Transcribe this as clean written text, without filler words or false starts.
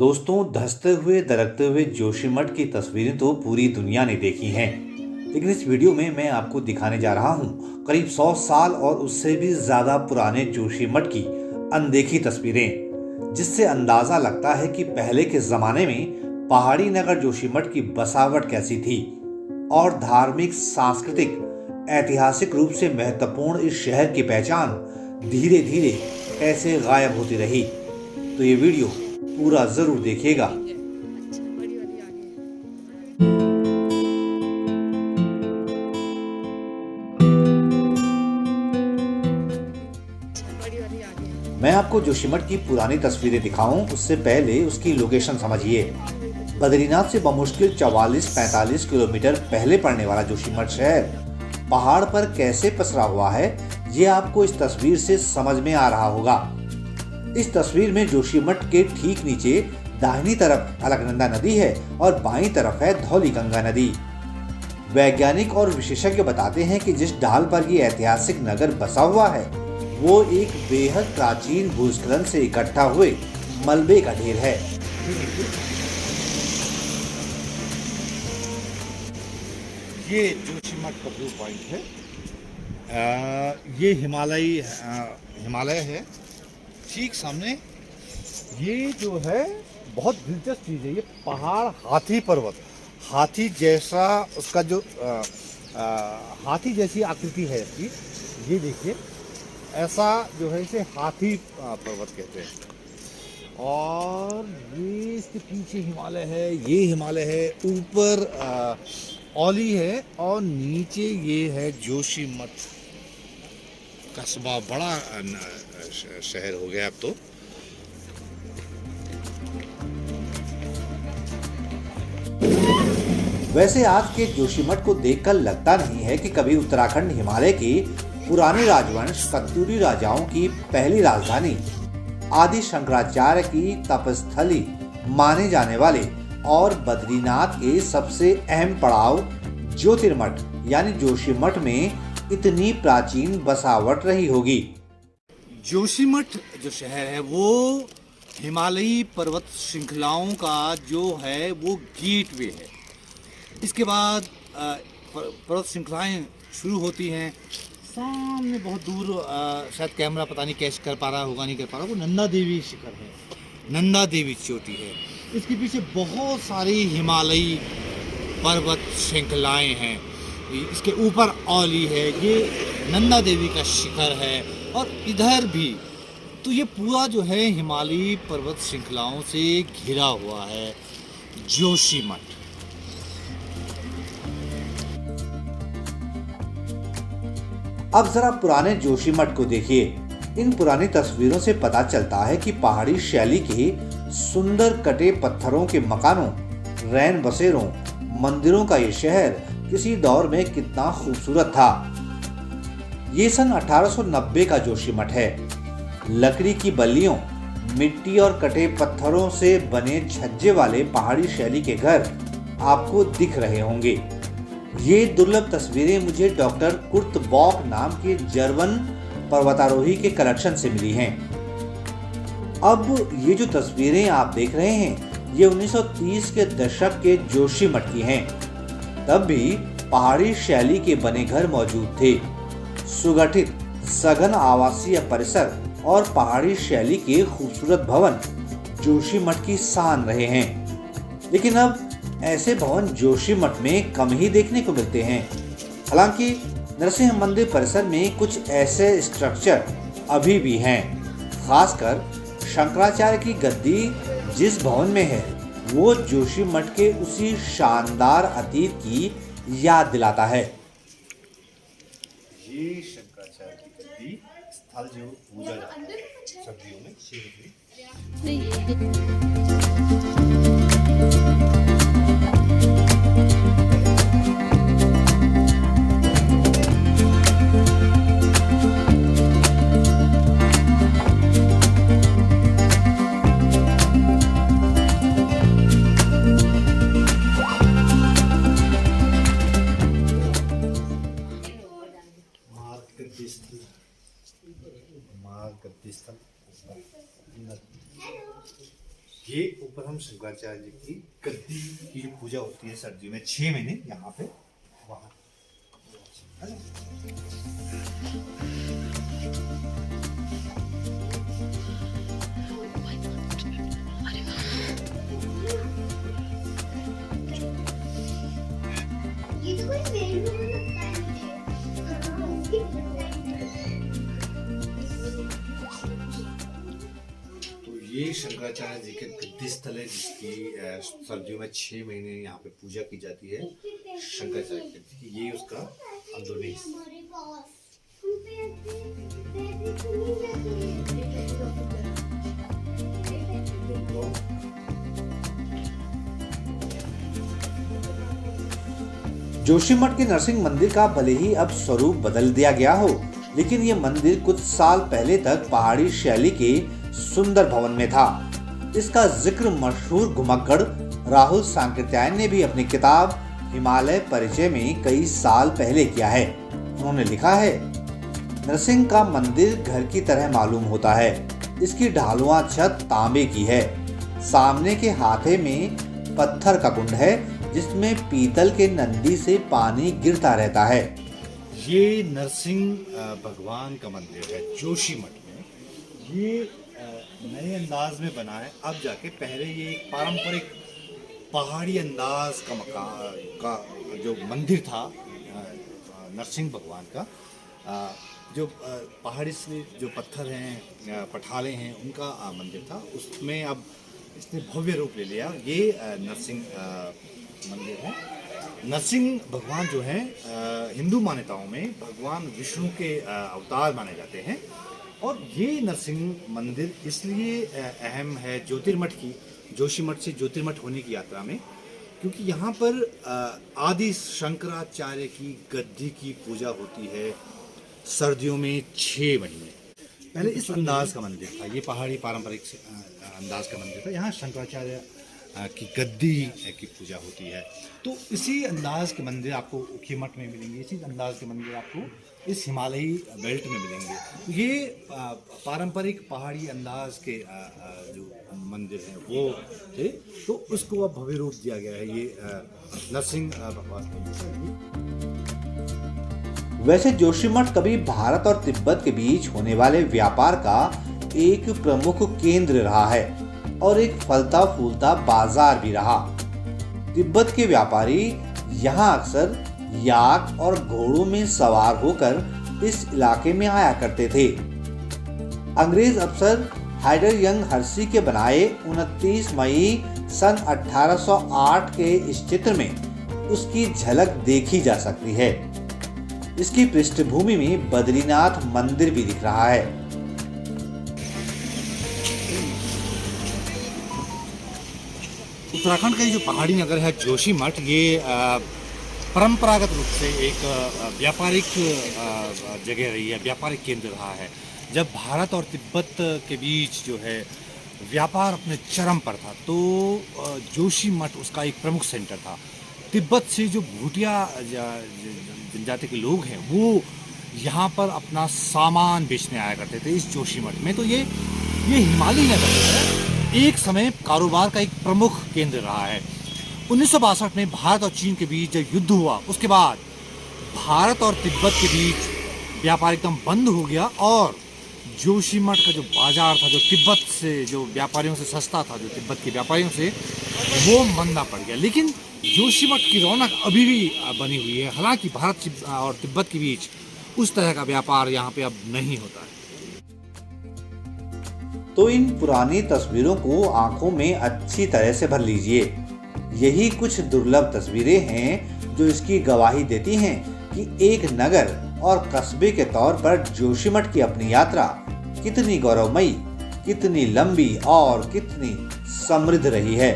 दोस्तों, धंसते हुए दरकते हुए जोशीमठ की तस्वीरें तो पूरी दुनिया ने देखी हैं, लेकिन इस वीडियो में मैं आपको दिखाने जा रहा हूँ करीब 100 साल और उससे भी ज्यादा पुराने जोशीमठ की अनदेखी तस्वीरें, जिससे अंदाजा लगता है कि पहले के जमाने में पहाड़ी नगर जोशीमठ की बसावट कैसी थी और धार्मिक, सांस्कृतिक, ऐतिहासिक रूप से महत्वपूर्ण इस शहर की पहचान धीरे धीरे कैसे गायब होती रही। तो ये वीडियो पूरा जरूर देखिएगा। मैं आपको जोशीमठ की पुरानी तस्वीरें दिखाऊं उससे पहले उसकी लोकेशन समझिए। बद्रीनाथ से बमुश्किल 44-45 किलोमीटर पहले पड़ने वाला जोशीमठ शहर पहाड़ पर कैसे पसरा हुआ है, ये आपको इस तस्वीर से समझ में आ रहा होगा। इस तस्वीर में जोशीमठ के ठीक नीचे दाहिनी तरफ अलकनंदा नदी है और बाईं तरफ है धौलीगंगा नदी। वैज्ञानिक और विशेषज्ञ बताते हैं कि जिस ढाल पर ये ऐतिहासिक नगर बसा हुआ है वो एक बेहद प्राचीन भूस्खलन से इकट्ठा हुए मलबे का ढेर है। ये जोशीमठ का व्यू पॉइंट है। ये हिमालय है ठीक सामने। ये जो है बहुत दिलचस्प चीज़ है। ये पहाड़ हाथी पर्वत, हाथी जैसा उसका जो हाथी जैसी आकृति है इसकी। ये देखिए, ऐसा जो है इसे हाथी पर्वत कहते हैं। और ये इसके पीछे हिमालय है, ये हिमालय है, ऊपर औली है और नीचे ये है जोशीमठ कस्बा। बड़ा शहर हो गया अब तो। वैसे आज के जोशीमठ को देखकर लगता नहीं है कि कभी उत्तराखंड हिमालय के पुराने राजवंश कत्यूरी राजाओं की पहली राजधानी, आदि शंकराचार्य की तपस्थली माने जाने वाले और बद्रीनाथ के सबसे अहम पड़ाव ज्योतिर्मठ यानी जोशीमठ में इतनी प्राचीन बसावट रही होगी। जोशीमठ जो शहर है वो हिमालयी पर्वत श्रृंखलाओं का जो है वो गेटवे है। इसके बाद पर्वत श्रृंखलाएं शुरू होती हैं। सामने बहुत दूर, शायद कैमरा पता नहीं कैच कर पा रहा होगा, नहीं कर पा रहा, वो नंदा देवी शिखर है, नंदा देवी चोटी है। इसके पीछे बहुत सारी हिमालयी पर्वत श्रृंखलाएं हैं। इसके ऊपर औली है, ये नंदा देवी का शिखर है, और इधर भी। तो ये पूरा जो है हिमालयी पर्वत श्रृंखलाओं से घिरा हुआ है जोशीमठ। अब जरा पुराने जोशीमठ को देखिए। इन पुरानी तस्वीरों से पता चलता है कि पहाड़ी शैली के सुंदर कटे पत्थरों के मकानों, रैन बसेरों, मंदिरों का ये शहर किसी दौर में कितना खूबसूरत था। ये सन 1890 का जोशीमठ है। लकड़ी की बल्लियों, मिट्टी और कटे पत्थरों से बने छज्जे वाले पहाड़ी शैली के घर आपको दिख रहे होंगे। ये दुर्लभ तस्वीरें मुझे डॉक्टर कुर्ट बॉक नाम के जर्मन पर्वतारोही के कलेक्शन से मिली हैं। अब ये जो तस्वीरें आप देख रहे हैं ये 1930 के दशक के जोशीमठ की हैं। तब भी पहाड़ी शैली के बने घर मौजूद थे। सुगठित सघन आवासीय परिसर और पहाड़ी शैली के खूबसूरत भवन जोशीमठ की शान रहे हैं। लेकिन अब ऐसे भवन जोशीमठ में कम ही देखने को मिलते हैं। हालांकि नरसिंह मंदिर परिसर में कुछ ऐसे स्ट्रक्चर अभी भी हैं। खासकर शंकराचार्य की गद्दी जिस भवन में है वो जोशीमठ के उसी शानदार अतीत की याद दिलाता है। ये शंकराचार्य की गद्दी स्थल जो पूजा जाता है सर्दियों में, ये ऊपर हम शंकराचार्य जी की गद्दी की जो पूजा होती है सर्दियों में 6 महीने यहाँ पे वहाँ ये तो कोई वेलू लगता है मुझे। ये शंकराचार्य जी के गद्दी स्थल है जिसकी सर्दियों में 6 महीने यहाँ पे पूजा की जाती है शंकराचार्य की। ये उसका अंदरूनी हिस्सा। हमारे पास हम पे तो नहीं जाते। जोशीमठ के नरसिंह मंदिर का भले ही अब स्वरूप बदल दिया गया हो, लेकिन ये मंदिर कुछ साल पहले तक पहाड़ी शैली के सुंदर भवन में था। इसका जिक्र मशहूर घुमक्कड़ राहुल सांकृत्यायन ने भी अपनी किताब हिमालय परिचय में कई साल पहले किया है। उन्होंने लिखा है, नरसिंह का मंदिर घर की तरह मालूम होता है। इसकी ढालुआ छत तांबे की है। सामने के हाथे में पत्थर का कुंड है जिसमें पीतल के नंदी से पानी गिरता रहता है। ये नरसिंह भगवान का मंदिर है जोशीमठ में। ये नए अंदाज में बना है अब जाके। पहले ये एक पारंपरिक पहाड़ी अंदाज का मकान का जो मंदिर था नरसिंह भगवान का, जो पहाड़ी से जो पत्थर हैं पठाले हैं उनका मंदिर था, उसमें अब इसने भव्य रूप ले लिया। ये नरसिंह मंदिर है। नरसिंह भगवान जो हैं हिंदू मान्यताओं में भगवान विष्णु के अवतार माने जाते हैं। और ये नरसिंह मंदिर इसलिए अहम है ज्योतिर्मठ की, जोशीमठ से ज्योतिर्मठ होने की यात्रा में, क्योंकि यहाँ पर आदि शंकराचार्य की गद्दी की पूजा होती है सर्दियों में 6 महीने। पहले इस अंदाज का मंदिर था, ये पहाड़ी पारंपरिक अंदाज का मंदिर था। यहाँ शंकराचार्य की गद्दी की पूजा होती है। तो इसी अंदाज के मंदिर आपको ऊखीमठ में मिलेंगे, इसी अंदाज के मंदिर आपको इस हिमालयी बेल्ट में मिलेंगे। तो ये पारंपरिक पहाड़ी अंदाज के जो मंदिर हैं वो थे, तो उसको अब भव्य रूप दिया गया है। ये नरसिंह भगवान का। वैसे जोशीमठ कभी भारत और तिब्बत के बीच होने वाले व्यापार का एक प्रमुख केंद्र रहा है और एक फलता फूलता बाजार भी रहा। तिब्बत के व्यापारी यहाँ अक्सर याक और घोड़ों में सवार होकर इस इलाके में आया करते थे। अंग्रेज अफसर हाइडर यंग हर्सी के बनाए 29 मई सन 1808 के इस चित्र में उसकी झलक देखी जा सकती है। इसकी पृष्ठभूमि में बद्रीनाथ मंदिर भी दिख रहा है। उत्तराखंड का ये जो पहाड़ी नगर है जोशीमठ, ये परंपरागत रूप से एक व्यापारिक जगह रही है, व्यापारिक केंद्र रहा है। जब भारत और तिब्बत के बीच जो है व्यापार अपने चरम पर था, तो जोशीमठ उसका एक प्रमुख सेंटर था। तिब्बत से जो भूटिया जनजाति के लोग हैं वो यहाँ पर अपना सामान बेचने आया करते थे इस जोशीमठ में। तो ये हिमालयी नगर है, एक समय कारोबार का एक प्रमुख केंद्र रहा है। 1962 में भारत और चीन के बीच जब युद्ध हुआ, उसके बाद भारत और तिब्बत के बीच व्यापार एकदम बंद हो गया और जोशीमठ का जो बाजार था, जो तिब्बत से जो व्यापारियों से सस्ता था, जो तिब्बत के व्यापारियों से, वो मंदा पड़ गया। लेकिन जोशीमठ की रौनक अभी भी बनी हुई है। हालांकि भारत और तिब्बत के बीच उस तरह का व्यापार यहाँ पे अब नहीं होता है। तो इन पुरानी तस्वीरों को आंखों में अच्छी तरह से भर लीजिए। यही कुछ दुर्लभ तस्वीरें हैं जो इसकी गवाही देती हैं कि एक नगर और कस्बे के तौर पर जोशीमठ की अपनी यात्रा कितनी गौरवमयी, कितनी लंबी और कितनी समृद्ध रही है।